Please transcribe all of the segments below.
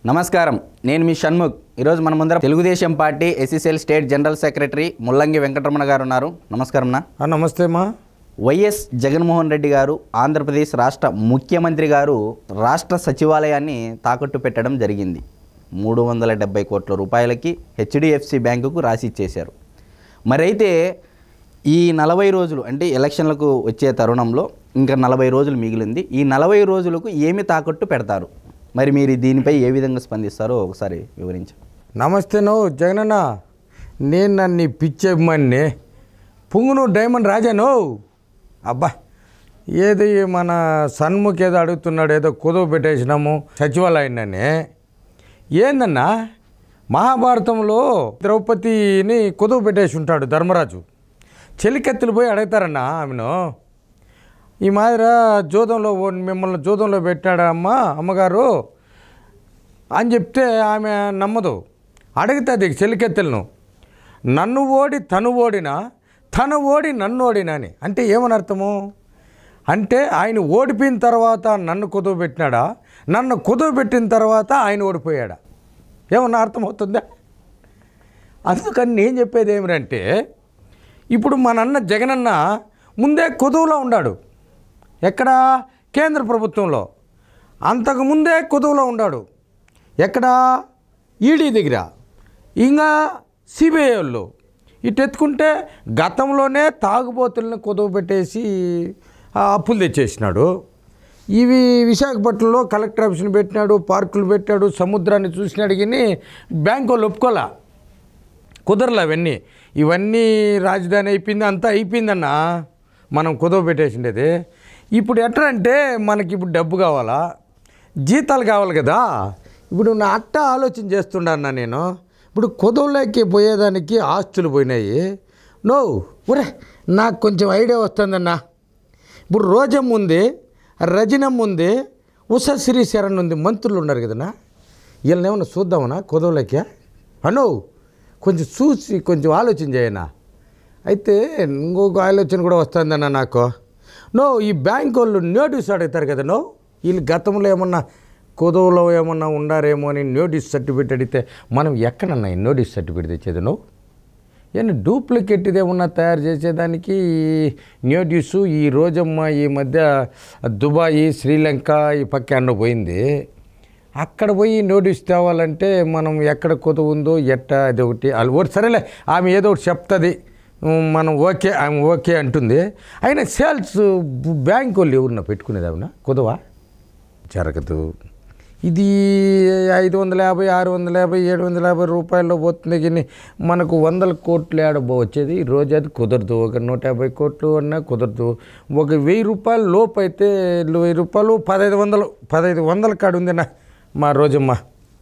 నమస్కారం, నేను మీ షణ్ముఖ్. ఈరోజు మన ముందర Telugu Desam party SCCL state general secretary ముల్లంగి వెంకటరమణ గారు ఉన్నారు. నమస్కారం నా. నమస్తే మా. వైఎస్ జగన్మోహన్ రెడ్డి గారు ఆంధ్రప్రదేశ్ రాష్ట్ర ముఖ్యమంత్రి గారు రాష్ట్ర సచివాలయాన్ని తాకట్టు పెట్టడం జరిగింది. 370 కోట్ల రూపాయలకి హెచ్డిఎఫ్సి బ్యాంకుకు రాసి ఇచ్చేశారు. మరైతే ఈ 40 రోజులు అంటే ఎలక్షన్లకు వచ్చే తరుణంలో ఇంకా 40 రోజులు మిగిలింది. ఈ 40 రోజులకు ఏమి తాకట్టు పెడతారు? మరి మీరు దీనిపై ఏ విధంగా స్పందిస్తారో ఒకసారి వివరించండి. నమస్తే. జగనన్న, నేను నన్ను పిచ్చేమని పుంగును డైమండ్ రాజాను. అబ్బా, ఏది మన సన్ముఖ్ ఏదో అడుగుతున్నాడు, ఏదో కుదువ పెట్టేసినాము సచివాలయాన్ని. ఏందన్నా, మహాభారతంలో ద్రౌపదిని కుదువ పెట్టేసి ఉంటాడు ధర్మరాజు. చెలికత్తులు పోయి అడుగుతారన్నా ఆమెను, ఈ మాదిర జోదంలో మిమ్మల్ని జోదంలో పెట్టాడా అమ్మగారు అని చెప్తే ఆమె నమ్మదు. అడుగుతుంది చెలికెత్తెలను, నన్ను ఓడి తను ఓడినా, తను ఓడి నన్ను ఓడినా అని. అంటే ఏమని అర్థము? అంటే ఆయన ఓడిపోయిన తర్వాత నన్ను కుదువ పెట్టినాడా, నన్ను కుదువ పెట్టిన తర్వాత ఆయన ఓడిపోయాడా? ఏమన్నా అర్థమవుతుందా? అందుకని నేను చెప్పేది ఏమిటంటే, ఇప్పుడు మన అన్న జగనన్న ముందే కుదువలో ఉన్నాడు. ఎక్కడ? కేంద్ర ప్రభుత్వంలో. అంతకుముందే కుదువలో ఉన్నాడు. ఎక్కడ? ఈడీ దగ్గర, ఇంకా సిబిఐ వాళ్ళు. ఇటు ఎత్తుకుంటే గతంలోనే తాగుబోతులను కుదువ పెట్టేసి అప్పులు తెచ్చేసినాడు. ఇవి విశాఖపట్నంలో కలెక్టర్ ఆఫీస్ని పెట్టినాడు, పార్కులు పెట్టాడు, సముద్రాన్ని చూసినాడు. కానీ బ్యాంకు వాళ్ళు ఒప్పుకోలే, కుదరలే అవన్నీ. ఇవన్నీ రాజధాని అయిపోయింది, అంతా అయిపోయిందన్న మనం కుదువ పెట్టేసిండేది. ఇప్పుడు ఎట్లా అంటే, మనకి ఇప్పుడు డబ్బు కావాలా, జీతాలు కావాలి కదా. ఇప్పుడు నా అట్ట ఆలోచన చేస్తుండన్నా నేను. ఇప్పుడు కుదువలోకి పోయేదానికి ఆస్తులు పోయినాయి. ఒరే, నాకు కొంచెం ఐడియా వస్తుందన్నా. ఇప్పుడు రోజమ్మ ఉంది, రజనమ్మ ఉంది, ఉషశ్రీ శరణ్ ఉంది, మంత్రులు ఉన్నారు కదన్నా. వీళ్ళని ఏమన్నా చూద్దామన్నా కుదువలోకి కొంచెం చూసి కొంచెం ఆలోచన చేయనా. అయితే ఇంకొక ఆలోచన కూడా వస్తుందన్న నాకు. ఈ బ్యాంక్ వాళ్ళు నోటీస్ అడుగుతారు కదా. వీళ్ళు గతంలో ఏమన్నా కుదువలో ఏమన్నా ఉండారేమో అని నోటీస్ సర్టిఫికేట్ అడిగితే మనం ఎక్కడన్నా ఈ నోటీస్ సర్టిఫికేట్ తెచ్చేది? ఏమన్నా డూప్లికేట్ ఏమన్నా తయారు చేసేదానికి నోటీసు. ఈ రోజమ్మ ఈ మధ్య దుబాయ్, శ్రీలంక ఈ పక్క పోయింది. అక్కడ పోయి నోటీస్ తేవాలంటే మనం ఎక్కడ కుదువ ఉందో ఎట్టా అది ఒకటి వాళ్ళు సరేలే, ఆమె ఏదో ఒకటి చెప్తుంది, మనం ఓకే, ఆమె ఓకే అంటుంది. అయినా సేల్స్ బ్యాంక్ వాళ్ళు ఎవరన్నా పెట్టుకునేది అవునా కుదువ? జరగదు. ఇది 550, 650, 750 రూపాయల్లో పోతుంది. కానీ మనకు 100 కోట్లు వచ్చేది రోజు. అది కుదరదు. ఒక 150 కోట్లు అన్నా కుదరదు. ఒక 1000 రూపాయల లోపు అయితే 1000 రూపాయలు 1500 కాడు ఉందన్నా మా రోజమ్మ.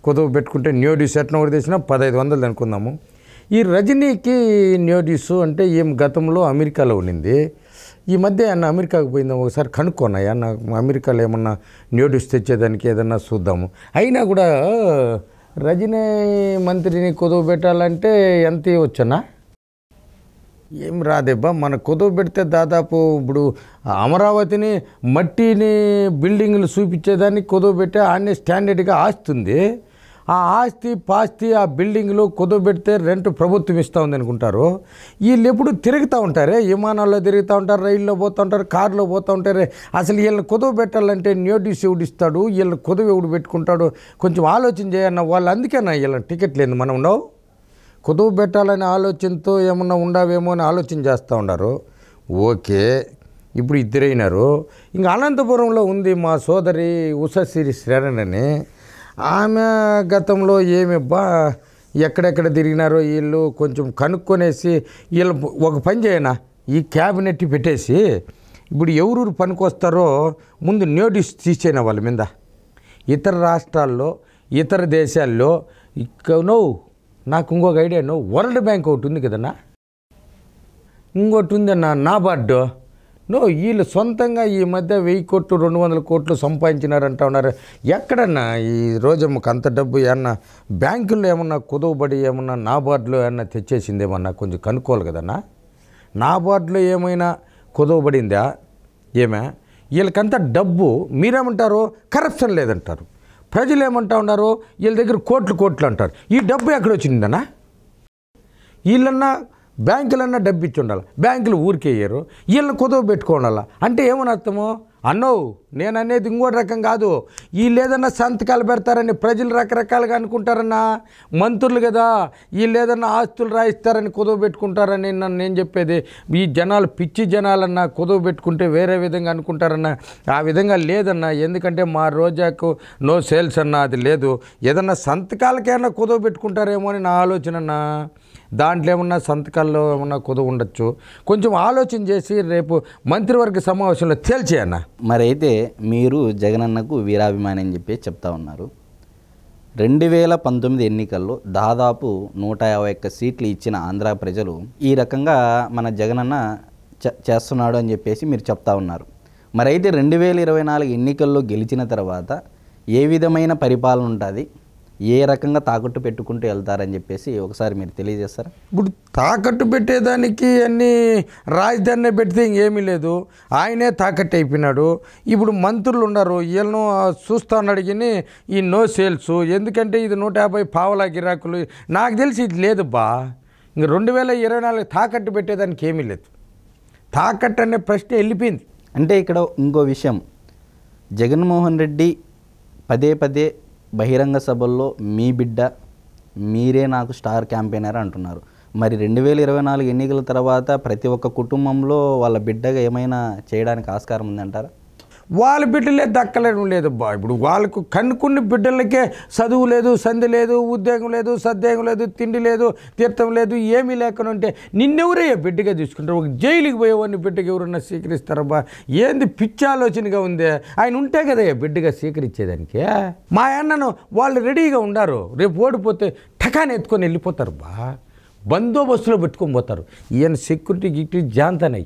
కుదువ పెట్టుకుంటే నోటీస్ ఎట్లా ఒకటి తెచ్చినా 1500 అనుకుందాము. ఈ రజనీకి నోటీసు అంటే ఏం గతంలో అమెరికాలో ఉండింది. ఈ మధ్య అన్న అమెరికాకు పోయిందాం, ఒకసారి కనుక్కోన్నాయా నాకు అమెరికాలో ఏమన్నా నోటీస్ తెచ్చేదానికి ఏదన్నా చూద్దాము. అయినా కూడా రజనీ మంత్రిని కుదువ పెట్టాలంటే ఎంత ఇవ్వచ్చన్నా? ఏం రాదేబ్బా. మన కుదువ పెడితే దాదాపు ఇప్పుడు అమరావతిని మట్టిని బిల్డింగ్లు చూపించేదానికి కుదువ పెట్టే ఆనే స్టాండర్డ్గా ఆస్తుంది. ఆ ఆస్తి పాస్తి ఆ బిల్డింగ్లు కుదువ పెడితే రెంట్ ప్రభుత్వం ఇస్తూ ఉంది అనుకుంటారు. వీళ్ళు ఎప్పుడు తిరుగుతూ ఉంటారే, విమానాల్లో తిరుగుతూ ఉంటారు, రైల్లో పోతూ ఉంటారు, కారులో పోతూ ఉంటారే. అసలు వీళ్ళని కుదువ పెట్టాలంటే నోటీస్ ఎవడు ఇస్తాడు, వీళ్ళని కుదువ ఎవడు పెట్టుకుంటాడు? కొంచెం ఆలోచన చేయన్న వాళ్ళు. అందుకేనా వీళ్ళని టికెట్ లేదు మనం కుదువ పెట్టాలనే ఆలోచనతో ఏమన్నా ఉండావేమో అని ఆలోచన చేస్తూ ఉన్నారు. ఓకే, ఇప్పుడు ఇద్దరైనారు. ఇంకా అనంతపురంలో ఉంది మా సోదరి ఉషశ్రీ శరణ్ అని. ఆమె గతంలో ఏమిబ్బా ఎక్కడెక్కడ తిరిగినారో వీళ్ళు కొంచెం కనుక్కొనేసి వీళ్ళు ఒక పని చేయనా, ఈ క్యాబినెట్ పెట్టేసి ఇప్పుడు ఎవరు పనికొస్తారో ముందు నోటీస్ తీసేనా వాళ్ళ మీద. ఇతర రాష్ట్రాల్లో, ఇతర దేశాల్లో నాకు ఇంకొక ఐడియా వరల్డ్ బ్యాంక్ ఒకటి ఉంది కదన్నా, ఇంకోటి ఉందన్నా నాబార్డు. వీళ్ళు సొంతంగా ఈ మధ్య 1000 కోట్లు 200 కోట్లు సంపాదించినారంటా ఉన్నారు. ఎక్కడన్నా ఈ రోజమ్మకు అంత డబ్బు ఏమన్నా బ్యాంకుల్లో ఏమన్నా కుదువబడి ఏమన్నా నాబార్డులో ఏమన్నా తెచ్చేసిందేమన్నా కొంచెం కనుక్కోవాలి కదన్నా. నాబార్డులో ఏమైనా కుదువబడిందా? వీళ్ళకంతా డబ్బు. మీరేమంటారు? కరప్షన్ లేదంటారు. ప్రజలు ఏమంటా ఉన్నారు, వీళ్ళ దగ్గర కోట్లు అంటారు. ఈ డబ్బు ఎక్కడ వచ్చిందన్నా? వీళ్ళన్నా బ్యాంకులన్నా డబ్బు ఇచ్చి ఉండాలి, బ్యాంకులు ఊరికే వేయరు, వీళ్ళని కుదవ పెట్టుకోండాల. అంటే ఏమని అర్థము? అన్నో నేను అనేది ఇంకోటి రకం కాదు, వీళ్ళు ఏదన్నా సంతకాలు పెడతారని ప్రజలు రకరకాలుగా అనుకుంటారన్నా. మంత్రులు కదా, వీళ్ళు ఏదన్నా ఆస్తులు రాయిస్తారని కుదవ పెట్టుకుంటారని నేను చెప్పేది. ఈ జనాలు పిచ్చి జనాలన్నా కుదవ పెట్టుకుంటే వేరే విధంగా అనుకుంటారన్నా. ఆ విధంగా లేదన్నా. ఎందుకంటే మా రోజాకు నో సేల్స్ అన్నా, అది లేదు. ఏదన్నా సంతకాలకైనా కుదవ పెట్టుకుంటారేమో అని నా ఆలోచన అన్నా. దాంట్లో ఏమన్నా సంతకాల్లో ఏమన్నా కుదవ ఉండొచ్చు. కొంచెం ఆలోచన చేసి రేపు మంత్రివర్గ సమావేశంలో తేల్చేయన్నా. మరైతే మీరు జగనన్నకు వీరాభిమాని అని చెప్పి చెప్తా ఉన్నారు. 2019 ఎన్నికల్లో దాదాపు 151 సీట్లు ఇచ్చిన ఆంధ్ర ప్రజలు ఈ రకంగా మన జగనన్న చేస్తున్నాడు అని చెప్పేసి మీరు చెప్తా ఉన్నారు. మరైతే 2024 ఎన్నికల్లో గెలిచిన తర్వాత ఏ విధమైన పరిపాలన ఉంటుంది, ఏ రకంగా తాకట్టు పెట్టుకుంటూ వెళ్తారని చెప్పేసి ఒకసారి మీరు తెలియజేస్తారా? ఇప్పుడు తాకట్టు పెట్టేదానికి అన్నీ రాజధానినే పెడితే ఇంకేమీ లేదు, ఆయనే తాకట్టు అయిపోయినాడు. ఇప్పుడు మంత్రులు ఉన్నారు, వీళ్ళను చూస్తాను అడిగిని ఈ నో సేల్స్. ఎందుకంటే ఇది 150 పావలా గిరాకులు. నాకు తెలిసి ఇది లేదు బా. ఇంక 2024 తాకట్టు పెట్టేదానికి ఏమీ లేదు. తాకట్టు అనే ప్రశ్న వెళ్ళిపోయింది. అంటే ఇక్కడ ఇంకో విషయం, జగన్మోహన్ రెడ్డి పదే బహిరంగ సభల్లో మీ బిడ్డ, మీరే నాకు స్టార్ క్యాంపెయినర్ అంటున్నారు. మరి 2024 ఎన్నికల తర్వాత ప్రతి ఒక్క కుటుంబంలో వాళ్ళ బిడ్డగా ఏమైనా చేయడానికి ఆస్కారం ఉందంటారా? వాళ్ళ బిడ్డలే దక్కలేడం లేదు బా. ఇప్పుడు వాళ్ళకు కనుక్కున్న బిడ్డలకే చదువు లేదు, సంధి లేదు, ఉద్యోగం లేదు, సద్యోగం లేదు, తిండి లేదు, తీర్థం లేదు, ఏమీ లేకనుంటే నిన్నెవరయ్యా బిడ్డగా తీసుకుంటారు? ఒక జైలుకి పోయేవాడిని బిడ్డగా ఎవరన్నా స్వీకరిస్తారా బా? ఏంది పిచ్చి ఆలోచనగా ఉంది. ఆయన ఉంటే కదయ్యా బిడ్డగా స్వీకరించేదానికి. మా అన్నను వాళ్ళు రెడీగా ఉండారు, రేపు ఓడిపోతే టకాని ఎత్తుకొని వెళ్ళిపోతారు బా. బందోబస్తులో పెట్టుకొని పోతారు. ఈయన సెక్యూరిటీ జాంతనై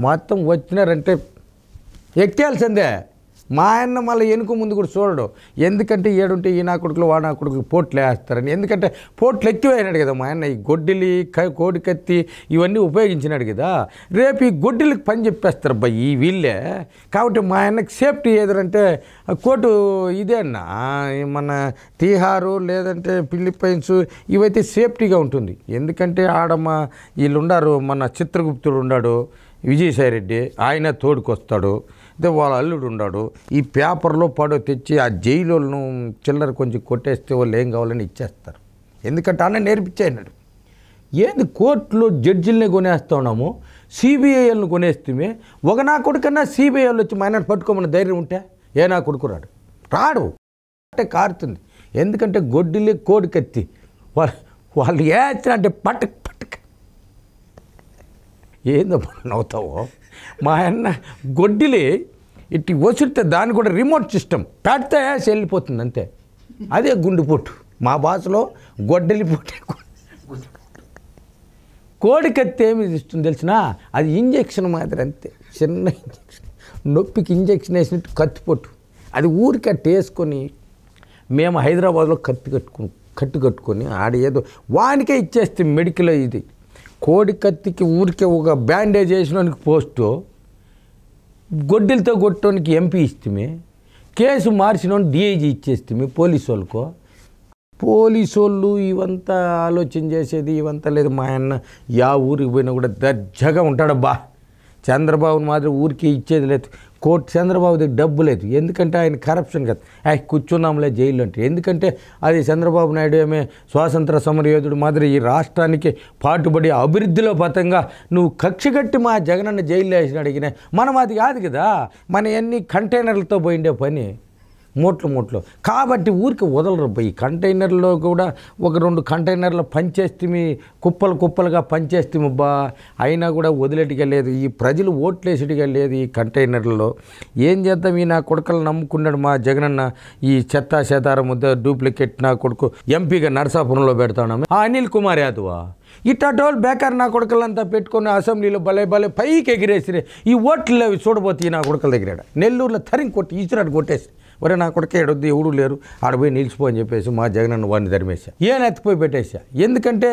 మొత్తం వచ్చినారంటే ఎక్కేయాల్సిందే. మా ఆయన మళ్ళీ వెనుక ముందు కూడా చూడడు. ఎందుకంటే ఏడుంటే ఈ నా కొడుకులు వా నా కొడుకులు పోట్లు వేస్తారని. ఎందుకంటే పోట్లు ఎక్కువైనాడు కదా మా ఆయన. ఈ గొడ్డిలి కోడి కత్తి ఇవన్నీ ఉపయోగించినాడు కదా. రేపు ఈ గొడ్డిలకు పని చెప్పేస్తారు అబ్బా ఈ వీళ్ళే. కాబట్టి మా ఆయనకి సేఫ్టీ ఏదంటే కోర్టు ఇదే అన్న, మన తీహారు లేదంటే ఫిలిప్పైన్స్ ఇవైతే సేఫ్టీగా ఉంటుంది. ఎందుకంటే ఆడ మా వీళ్ళు ఉండారు, మన చిత్రగుప్తుడు ఉన్నాడు, విజయసాయిరెడ్డి, ఆయన తోడుకొస్తాడు. అదే వాళ్ళ అల్లుడు ఉన్నాడు. ఈ పేపర్లో పడో తెచ్చి ఆ జైలులను చిల్లర కొంచెం కొట్టేస్తే వాళ్ళు ఏం కావాలని ఇచ్చేస్తారు. ఎందుకంటే అన్న నేర్పించాడు. ఏంది కోర్టులో జడ్జిల్ని కొనేస్తా ఉన్నాము, సిబిఐలను కొనేస్తే ఒక నా కొడుకన్నా సిబిఐలు వచ్చి మా ఆయన పట్టుకోమని ధైర్యం ఉంటే ఏ నా కొడుకు రాడు అంటే కారుతుంది. ఎందుకంటే గొడ్డిలే కోడి కత్తి వాళ్ళు ఏచ్చినా అంటే పట్టక్ ఏందో నవ్వుతావో. మా అన్న గొడ్డిలి ఇట్టి వసిరితే దాన్ని కూడా రిమోట్ సిస్టమ్ పెడితే వెళ్ళిపోతుంది అంతే. అదే గుండెపోటు, మా భాషలో గొడ్డలి పోటు. కోడి కత్తి ఏమి ఇస్తుంది తెలిసినా, అది ఇంజక్షన్ మాదిరి అంతే, చిన్న ఇంజక్షన్. నొప్పికి ఇంజక్షన్ వేసినట్టు కత్తిపోటు. అది ఊరికట్టు వేసుకొని మేము హైదరాబాద్లో కట్టు కట్టుకొని ఆడ ఏదో వానికే ఇచ్చేస్తే మెడికల్ ఇది. కోడి కత్తికి ఊరికే ఒక బ్యాండేజ్ వేసినోనికి పోస్టు, గొడ్డలతో కొట్టడానికి ఎంపీ ఇస్తే, కేసు మార్చినోని డిఐజీ ఇచ్చేస్తే పోలీసు వాళ్ళకు. పోలీసు వాళ్ళు ఇవంతా ఆలోచన చేసేది ఇవంతా లేదు. మా అన్న యా ఊరికి పోయినా కూడా దర్జాగా ఉంటాడబ్బా. చంద్రబాబు మాత్రం ఊరికి ఇచ్చేది లేదు. కోర్టు చంద్రబాబు దగ్గర డబ్బు లేదు. ఎందుకంటే ఆయన కరప్షన్ కదా. కూర్చున్నాంలే జైలు అంటే. ఎందుకంటే అది చంద్రబాబు నాయుడు ఏమే స్వాతంత్ర సమరయోధుడు మాదిరి ఈ రాష్ట్రానికి పాటుపడి అభివృద్ధిలో పతంగా నువ్వు కక్ష కట్టి మా జగనన్న జైల్లో వేసిన అడిగినా మనం అది కాదు కదా. మన ఎన్ని కంటైనర్లతో పోయిండే పని మూట్లు. కాబట్టి ఊరికి వదలరు. ఈ కంటైనర్లో కూడా ఒక 2 కంటైనర్లు పనిచేస్తే కుప్పలుగా పనిచేస్తేమబ్బా, అయినా కూడా వదిలేటిగా లేదు. ఈ ప్రజలు ఓట్లేసేటిగా లేదు. ఈ కంటైనర్లలో ఏం చేద్దాం? ఈ నా కొడుకులు నమ్ముకున్నాడు మా జగనన్న. ఈ చెత్తాచెదారం ముద్ద డూప్లికేట్ నా కొడుకు ఎంపీగా నరసాపురంలో పెడతాను. అనిల్ కుమార్ యాదవ్ ఇట్టోళ్ళు బేకార్ నా కొడుకులంతా పెట్టుకొని అసెంబ్లీలో భలే పైకి ఎగిరేసిరే. ఈ ఓట్లు అవి చూడబోతే నా కొడుకుల దగ్గర నెల్లూరులో తరిం కొట్టి ఈశ్వరాడు కొట్టేసి, ఒరే నా కొడుకే ఏడొద్దు ఎవడు లేరు ఆడపోయి నిలిచిపోని చెప్పేసి మా జగనన్న వాడిని ధర్మేశా. ఎత్తిపోయి పెట్టేశా. ఎందుకంటే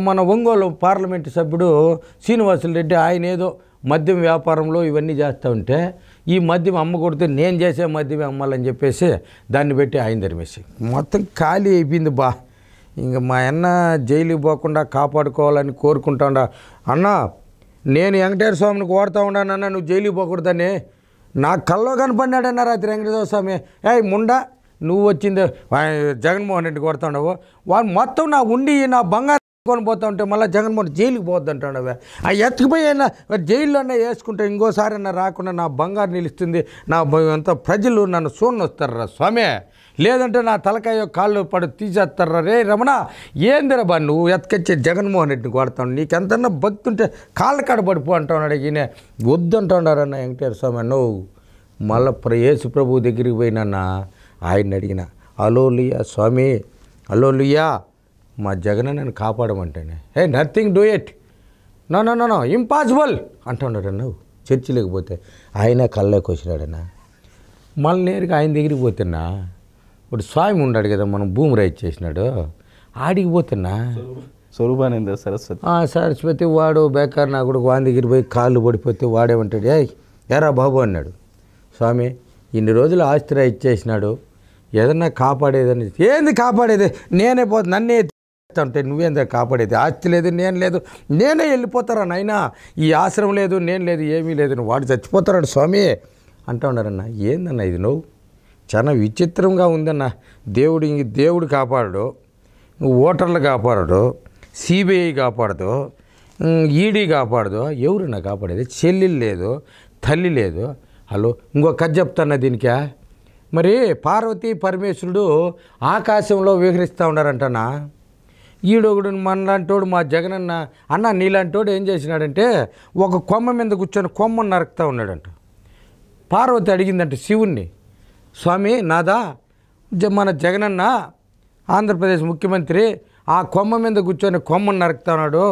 మన ఒంగోలు పార్లమెంటు సభ్యుడు శ్రీనివాసులు రెడ్డి ఆయన ఏదో మద్యం వ్యాపారంలో ఇవన్నీ చేస్తూ ఉంటే ఈ మద్యం అమ్మకూడదు, నేను చేసే మద్యమే అమ్మాలని చెప్పేసి దాన్ని పెట్టి ఆయన ధర్మేసి మొత్తం ఖాళీ అయిపోయింది బా. ఇంకా మా అన్న జైలుకి పోకుండా కాపాడుకోవాలని కోరుకుంటాడా. అన్న నేను వెంకటేశ్వర స్వామిని కోరుతా ఉన్నానన్న, నువ్వు జైలుకి పోకూడదని నా కల్లో కనపడినాడన్న రాత్రి వెంకటేశ్వర స్వామి. ముండా నువ్వు వచ్చింది జగన్మోహన్ రెడ్డి కొడతా ఉండవు, వాడు మొత్తం నా ఉండి నా బంగారం కొని పోతా ఉంటే మళ్ళీ జగన్మోహన్ జైలుకి పోద్దంటాడవే. ఆ ఎత్తుకుపోయి జైల్లోనే వేసుకుంటే ఇంకోసారి అన్న రాకుండా నా బంగారు నిలుస్తుంది, నా అంతా ప్రజలు నన్ను సూన్ వస్తారా స్వామి, లేదంటే నా తలకాయ కాళ్ళు పడి తీసేస్తారా. రే రమణ ఏందిరా బా నువ్వు ఎత్తుకొచ్చే జగన్మోహన్ రెడ్డిని కొడతావు, నీకెంతన్నా భక్తి ఉంటే కాళ్ళ కాడ పడిపో అంటున్నాడు. ఈయన వద్దంటున్నారన్న వెంకటేశ్వర స్వామి. నువ్వు మళ్ళీ యేసు ప్రభు దగ్గరికి పోయినన్నా ఆయన అడిగిన, అలోలుయ్యా స్వామి, అలోలుయ్యా మా జగన్ నన్ను కాపాడమంటేనే nothing do it, no no no no impossible అంటున్నాడు. నువ్వు చర్చి లేకపోతే ఆయన కళ్ళకి వచ్చినాడన్నా. మళ్ళీ నేరుగా ఆయన దగ్గరికి పోతున్నా, ఇప్పుడు స్వామి ఉన్నాడు కదా మనం భూమి రైతు చేసినాడు, ఆడికి పోతున్నా స్వరూపానంద సరస్వతి సరస్వతి వాడు బేకార్ నా కూడా వాని దగ్గర పోయి కాళ్ళు పడిపోతే వాడేమంటాడు, ఎరా బాబు అన్నాడు. స్వామి ఇన్ని రోజులు ఆస్తి ఇచ్చేసినాడు, ఏదన్నా కాపాడేదని. ఏంది కాపాడేది, నేనే పోతే నన్నే అంటే నువ్వేందా కాపాడేది, ఆస్తి లేదు నేను లేదు, నేనే వెళ్ళిపోతారా నాయనా, ఈ ఆశ్రమం లేదు నేను లేదు ఏమీ లేదు, వాడు చచ్చిపోతాడు స్వామి అంటూ ఉన్నారన్న. ఏందన్న ఇది నువ్వు చాలా విచిత్రంగా ఉందన్న. దేవుడు కాపాడు, ఓటర్లు కాపాడు, సిబిఐ కాపాడదు, ఈడీ కాపాడదు, ఎవరన్నా కాపాడేది, చెల్లెలు లేదు తల్లి లేదు. హలో ఇంకో కథ చెప్తాన్నా దీనికా. మరి పార్వతీ పరమేశ్వరుడు ఆకాశంలో విహరిస్తూ ఉన్నారంటనా. ఈడొకడు మనలాంటోడు మా జగనన్న అన్న నీలాంటోడు ఏం చేసినాడంటే ఒక కొమ్మ మీద కూర్చొని కొమ్మను నరుకుతూ ఉన్నాడంట. పార్వతి అడిగిందంట శివుణ్ణి, స్వామి నాదా మన జగనన్న ఆంధ్రప్రదేశ్ ముఖ్యమంత్రి ఆ కొమ్మ మీద కూర్చొని కొమ్మను నరుకుతా ఉన్నాడు,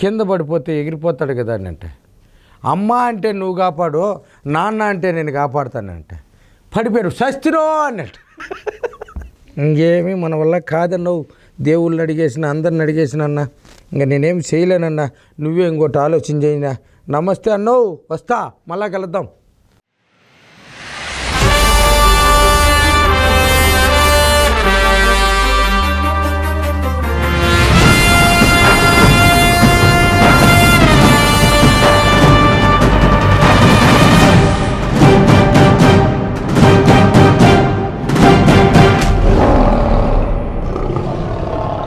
కింద పడిపోతే ఎగిరిపోతాడు కదా అని అంటే, అమ్మ అంటే నువ్వు కాపాడు, నాన్న అంటే నేను కాపాడుతానంటే పడిపోయాడు శస్తిరో అన్నట్టు. ఇంకేమీ మన వల్ల కాదన్నావు, దేవుళ్ళని అడిగేసిన అందరిని అడిగేసిన అన్న, ఇంకా నేనేం చేయలేనన్నా, నువ్వే ఇంకోటి ఆలోచన చేయినా. నమస్తే అన్నావు, వస్తా మళ్ళా కలుద్దాం.